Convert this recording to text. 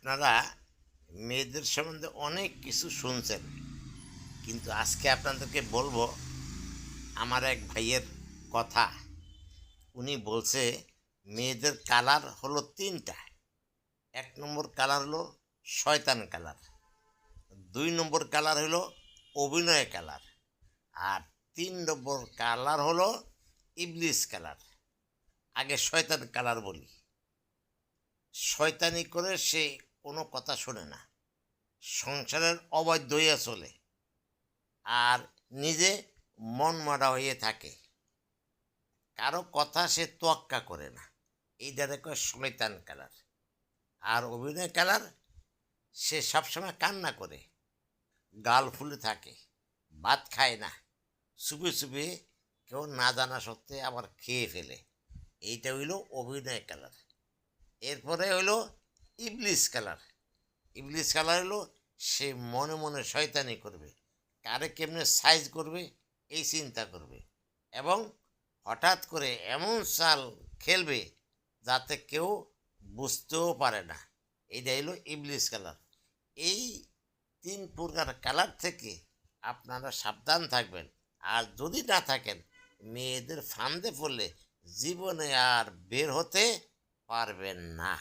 আপনারা মেয়েদের সম্বন্ধে অনেক কিছু শুনছেন, কিন্তু আজকে আপনাদেরকে বলবো আমার এক ভাইয়ের কথা। উনি বলছে মেয়েদের কালার হলো তিনটা। এক নম্বর কালার হলো শয়তান কালার, দুই নম্বর কালার হলো অভিনয় কালার, আর তিন নম্বর কালার হলো ইবলিস কালার। আগে শয়তান কালার বলি। শয়তানি করে সে কোনো কথা শোনে না, সংসারের অবাধ্য হইয়া চলে, আর নিজে মন মারা হয়ে থাকে, কারো কথা সে তোয়াক্কা করে না। এইটারে কয় শয়তান কালার। আর অভিনয় কালার, সে সবসময় কান্না করে, গাল ফুলে থাকে, ভাত খায় না, চুপে চুপে কেউ না জানা সত্ত্বে আবার খেয়ে ফেলে। এইটা হইল অভিনয় কালার। এরপরে হইলো ইবলিস কালার। ইবলিস কালার হলো সে মনে মনে শয়তানি করবে, কারে কেমনে সাইজ করবে এই চিন্তা করবে, এবং হঠাৎ করে এমন চাল খেলবে যাতে কেউ বুঝতেও পারে না। এইটা হলো ইবলিস কালার। এই তিন প্রকার কালার থেকে আপনারা সাবধান থাকবেন। আর যদি না থাকেন, মেয়েদের ফান্দে পড়লে জীবনে আর বের হতে পারবেন না।